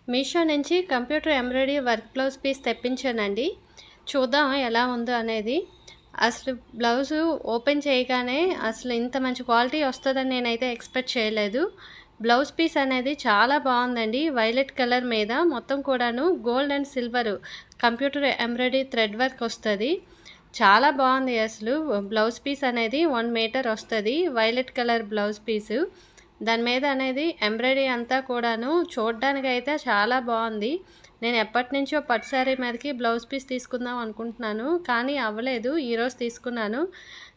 మీషో నుంచి computer embroidery work blouse piece తెప్పించానండి. చూద్దాం ఎలా ఉందో అనేది. అసలు బ్లౌజు ఓపెన్ చేయగానే అసలు ఇంత మంచి క్వాలిటీ వస్తుందని నేనైతే ఎక్స్పెక్ట్ చేయలేదు. బ్లౌజ్ పీస్ అనేది చాలా బాగుందండి. వైలెట్ కలర్ మీద మొత్తం కూడాను gold and silver computer embroidery thread work వస్తుంది. చాలా బాగుంది. అసలు బ్లౌజ్ పీస్ అనేది 1 మీటర్ వస్తుంది. వైలెట్ కలర్ బ్లౌజ్ పీసు, దాని మీద అనేది ఎంబ్రాయిడరీ అంతా కూడాను చూడడానికి అయితే చాలా బాగుంది. నేను ఎప్పటి నుంచో పట్టు శారీ మీదకి బ్లౌజ్ పీస్ తీసుకుందాం అనుకుంటున్నాను, కానీ అవ్వలేదు. ఈరోజు తీసుకున్నాను.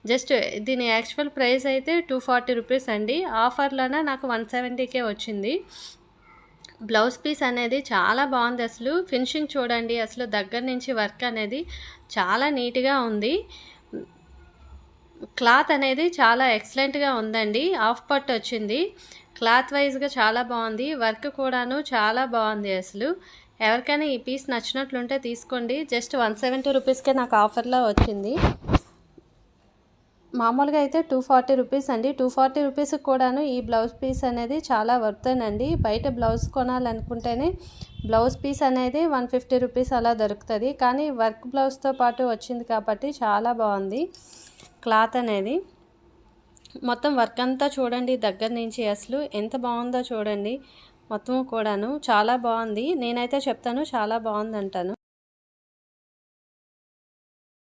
జస్ట్ దీని యాక్చువల్ ప్రైస్ అయితే 240 రూపీస్ అండి. ఆఫర్లోనే నాకు 170కే వచ్చింది. బ్లౌజ్ పీస్ అనేది చాలా బాగుంది. అసలు ఫినిషింగ్ చూడండి, అసలు దగ్గర నుంచి వర్క్ అనేది చాలా నీట్గా ఉంది. క్లాత్ అనేది చాలా ఎక్సలెంట్గా ఉందండి. హాఫ్ పట్టు వచ్చింది. క్లాత్ వైజ్గా చాలా బాగుంది. వర్క్ కూడాను చాలా బాగుంది. అసలు ఎవరికైనా ఈ పీస్ నచ్చినట్లుంటే తీసుకోండి. జస్ట్ 170 రూపీస్కే నాకు ఆఫర్లో వచ్చింది. మామూలుగా అయితే 240 రూపీస్ అండి. 240 రూపీస్కి కూడాను ఈ బ్లౌజ్ పీస్ అనేది చాలా వర్తేనండి. బయట బ్లౌజ్ కొనాలనుకుంటేనే బ్లౌజ్ పీస్ అనేది 150 రూపీస్ అలా దొరుకుతుంది, కానీ వర్క్ బ్లౌజ్తో పాటు వచ్చింది కాబట్టి చాలా బాగుంది. క్లాత్ అనేది మొత్తం వర్క్ అంతా చూడండి దగ్గర నుంచి, అసలు ఎంత బాగుందో చూడండి. మొత్తం కూడాను చాలా బాగుంది. నేనైతే చెప్తాను చాలా బాగుంది అంటాను.